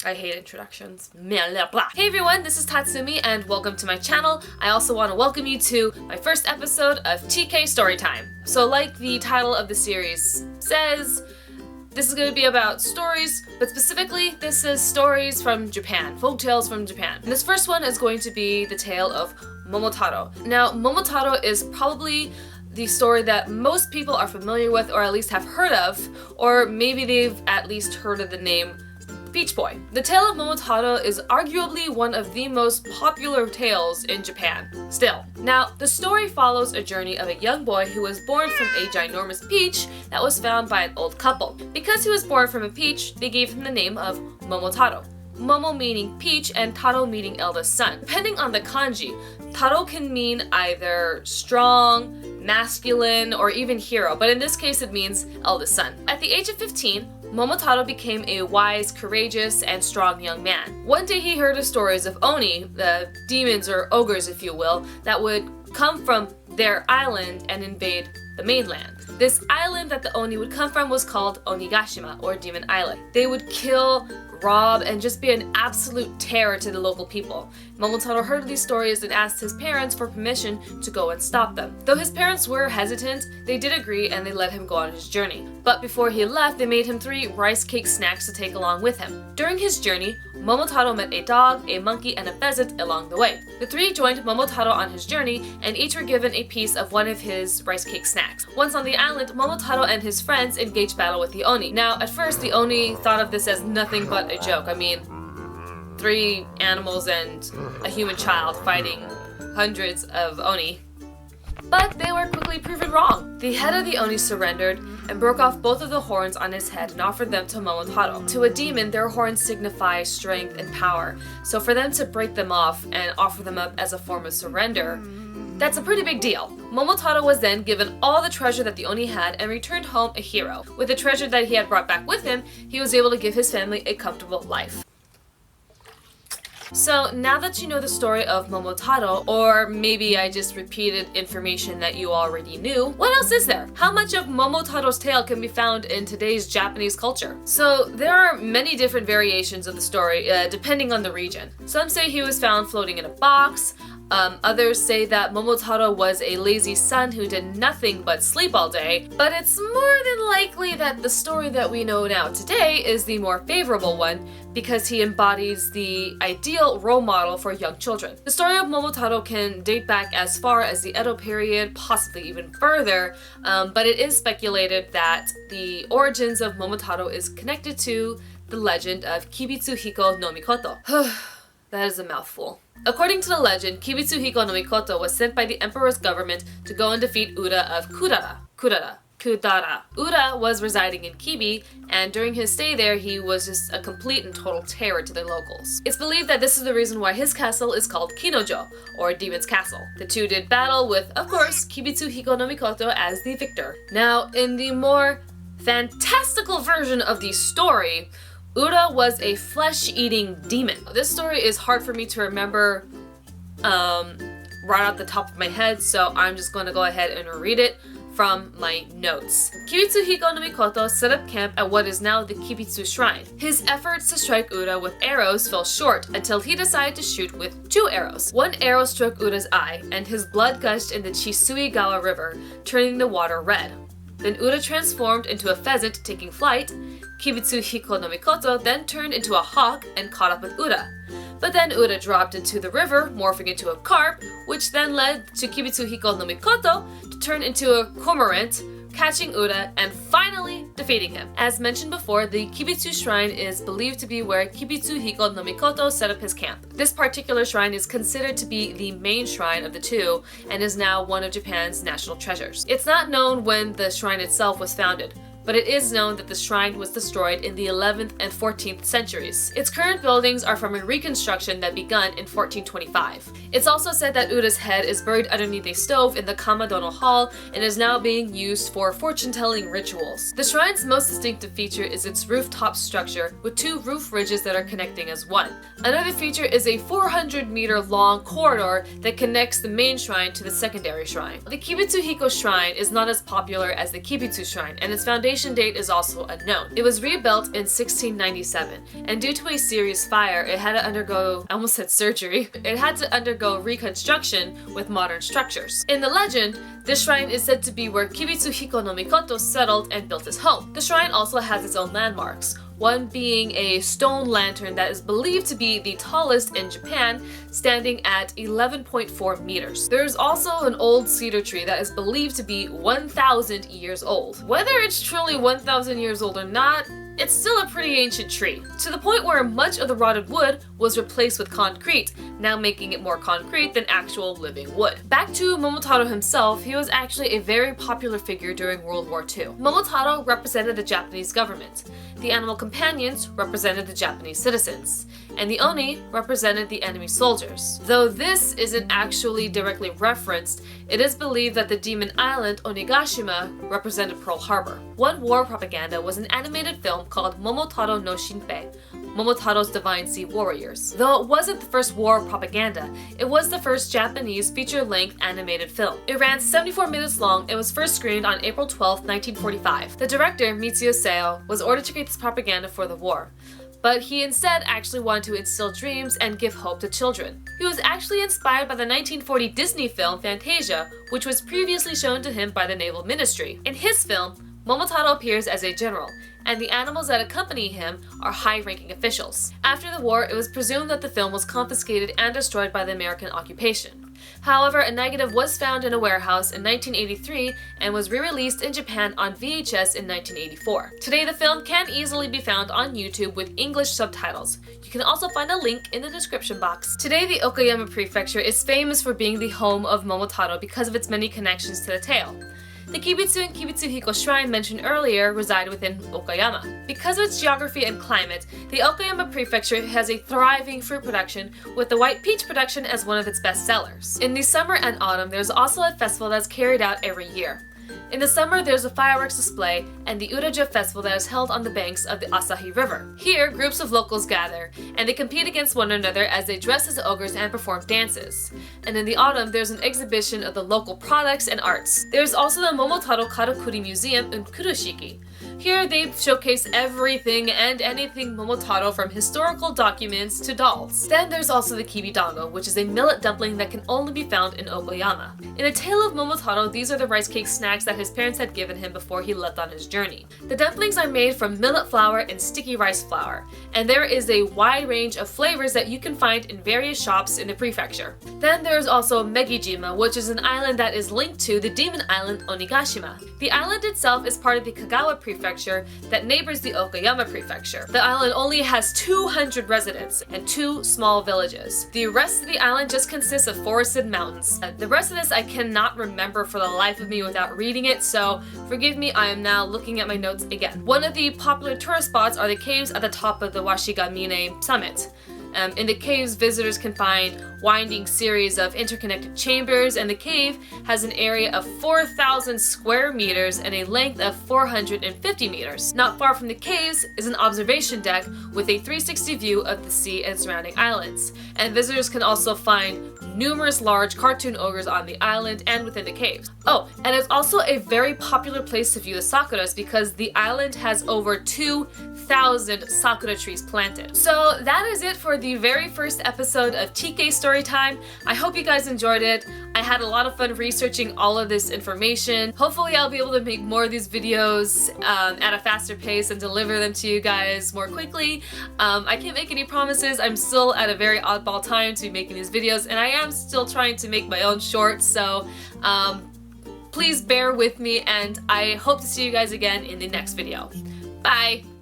I hate introductions. Hey everyone, this is Tatsumi and welcome to my channel. I also want to welcome you to my first episode of TK Storytime. So like the title of the series says, this is going to be about stories, but specifically this is stories from Japan, folk tales from Japan. And this first one is going to be the tale of Momotaro. Now, Momotaro is probably the story that most people are familiar with or at least have heard of, or maybe they've at least heard of the name Peach Boy. The tale of Momotaro is arguably one of the most popular tales in Japan, still. Now, the story follows a journey of a young boy who was born from a ginormous peach that was found by an old couple. Because he was born from a peach, they gave him the name of Momotaro. Momo meaning peach and Taro meaning eldest son. Depending on the kanji, Taro can mean either strong, masculine, or even hero, but in this case it means eldest son. At the age of 15, Momotaro became a wise, courageous, and strong young man. One day he heard of stories of Oni, the demons or ogres if you will, that would come from their island and invade the mainland. This island that the Oni would come from was called Onigashima, or Demon Island. They would kill, rob, and just be an absolute terror to the local people. Momotaro heard of these stories and asked his parents for permission to go and stop them. Though his parents were hesitant, they did agree and they let him go on his journey. But before he left, they made him 3 rice cake snacks to take along with him. During his journey, Momotaro met a dog, a monkey, and a pheasant along the way. The 3 joined Momotaro on his journey, and each were given a piece of one of his rice cake snacks. Once on the island, Momotaro and his friends engaged battle with the Oni. Now, at first, the Oni thought of this as nothing but a joke. I mean, 3 animals and a human child fighting hundreds of Oni. But they were quickly proven wrong. The head of the Oni surrendered and broke off both of the horns on his head and offered them to Momotaro. To a demon, their horns signify strength and power, so for them to break them off and offer them up as a form of surrender, that's a pretty big deal. Momotaro was then given all the treasure that the Oni had and returned home a hero. With the treasure that he had brought back with him, he was able to give his family a comfortable life. So now that you know the story of Momotaro, or maybe I just repeated information that you already knew, what else is there? How much of Momotaro's tale can be found in today's Japanese culture? So there are many different variations of the story, depending on the region. Some say he was found floating in a box. Others say that Momotaro was a lazy son who did nothing but sleep all day, but it's more than likely that the story that we know now today is the more favorable one because he embodies the ideal role model for young children. The story of Momotaro can date back as far as the Edo period, possibly even further, but it is speculated that the origins of Momotaro is connected to the legend of Kibitsuhiko no Mikoto. That is a mouthful. According to the legend, Kibitsuhiko no Mikoto was sent by the emperor's government to go and defeat Uda of Kudara. Uda was residing in Kibi, and during his stay there, he was just a complete and total terror to the locals. It's believed that this is the reason why his castle is called Kinojo, or Demon's Castle. The two did battle with, of course, Kibitsuhiko no Mikoto as the victor. Now, in the more fantastical version of the story, Uda was a flesh-eating demon. This story is hard for me to remember right off the top of my head, so I'm just going to go ahead and read it from my notes. Kibitsuhiko no Mikoto set up camp at what is now the Kibitsu Shrine. His efforts to strike Uda with arrows fell short until he decided to shoot with 2 arrows. One arrow struck Uda's eye, and his blood gushed in the Chisuigawa River, turning the water red. Then Uda transformed into a pheasant, taking flight. Kibitsuhiko no Mikoto then turned into a hawk and caught up with Uda. But then Uda dropped into the river, morphing into a carp, which then led to Kibitsuhiko no Mikoto to turn into a cormorant, catching Uda and finally defeating him. As mentioned before, the Kibitsu Shrine is believed to be where Kibitsuhiko no Mikoto set up his camp. This particular shrine is considered to be the main shrine of the 2 and is now one of Japan's national treasures. It's not known when the shrine itself was founded, but it is known that the shrine was destroyed in the 11th and 14th centuries. Its current buildings are from a reconstruction that begun in 1425. It's also said that Uda's head is buried underneath a stove in the Kamadono Hall and is now being used for fortune-telling rituals. The shrine's most distinctive feature is its rooftop structure with 2 roof ridges that are connecting as one. Another feature is a 400-meter long corridor that connects the main shrine to the secondary shrine. The Kibitsuhiko Shrine is not as popular as the Kibitsu Shrine, and its foundation completion date is also unknown. It was rebuilt in 1697, and due to a serious fire, it had to undergo, I almost said surgery, it had to undergo reconstruction with modern structures. In the legend, this shrine is said to be where Kibitsuhiko no Mikoto settled and built his home. The shrine also has its own landmarks, one being a stone lantern that is believed to be the tallest in Japan, standing at 11.4 meters. There is also an old cedar tree that is believed to be 1,000 years old. Whether it's truly 1,000 years old or not, it's still a pretty ancient tree, to the point where much of the rotted wood was replaced with concrete, now making it more concrete than actual living wood. Back to Momotaro himself, he was actually a very popular figure during World War II. Momotaro represented the Japanese government, the animal companions represented the Japanese citizens, and the Oni represented the enemy soldiers. Though this isn't actually directly referenced, it is believed that the demon island Onigashima represented Pearl Harbor. One war propaganda was an animated film called Momotaro no Shinpei, Momotaro's Divine Sea Warriors. Though it wasn't the first war propaganda, it was the first Japanese feature-length animated film. It ran 74 minutes long and was first screened on April 12, 1945. The director, Mitsuyo Seo, was ordered to create this propaganda for the war, but he instead actually wanted to instill dreams and give hope to children. He was actually inspired by the 1940 Disney film Fantasia, which was previously shown to him by the Naval Ministry. In his film, Momotaro appears as a general, and the animals that accompany him are high-ranking officials. After the war, it was presumed that the film was confiscated and destroyed by the American occupation. However, a negative was found in a warehouse in 1983 and was re-released in Japan on VHS in 1984. Today, the film can easily be found on YouTube with English subtitles. You can also find a link in the description box. Today, the Okayama Prefecture is famous for being the home of Momotaro because of its many connections to the tale. The Kibitsu and Kibitsuhiko shrine mentioned earlier reside within Okayama. Because of its geography and climate, the Okayama Prefecture has a thriving fruit production, with the white peach production as one of its best sellers. In the summer and autumn, there's also a festival that's carried out every year. In the summer, there's a fireworks display and the Uraja festival that is held on the banks of the Asahi River. Here, groups of locals gather, and they compete against one another as they dress as ogres and perform dances. And in the autumn, there's an exhibition of the local products and arts. There's also the Momotaro Karakuri Museum in Kuroshiki. Here, they showcase everything and anything Momotaro, from historical documents to dolls. Then there's also the kibidango, which is a millet dumpling that can only be found in Okayama. In the tale of Momotaro, these are the rice cake snacks that his parents had given him before he left on his journey. The dumplings are made from millet flour and sticky rice flour, and there is a wide range of flavors that you can find in various shops in the prefecture. Then there's also Megijima, which is an island that is linked to the demon island Onigashima. The island itself is part of the Kagawa Prefecture that neighbors the Okayama Prefecture. The island only has 200 residents and 2 small villages. The rest of the island just consists of forested mountains. The rest of this I cannot remember for the life of me without reading it, so forgive me, I am now looking at my notes again. One of the popular tourist spots are the caves at the top of the Washigamine summit. In the caves, visitors can find winding series of interconnected chambers, and the cave has an area of 4,000 square meters and a length of 450 meters. Not far from the caves is an observation deck with a 360 view of the sea and surrounding islands. And visitors can also find numerous large cartoon ogres on the island and within the caves. Oh, and it's also a very popular place to view the sakuras because the island has over 2,000 sakura trees planted. So that is it for the very first episode of TK Storytime. I hope you guys enjoyed it. I had a lot of fun researching all of this information. Hopefully I'll be able to make more of these videos at a faster pace and deliver them to you guys more quickly. I can't make any promises. I'm still at a very oddball time to be making these videos, and I am still trying to make my own shorts, so please bear with me, and I hope to see you guys again in the next video. Bye!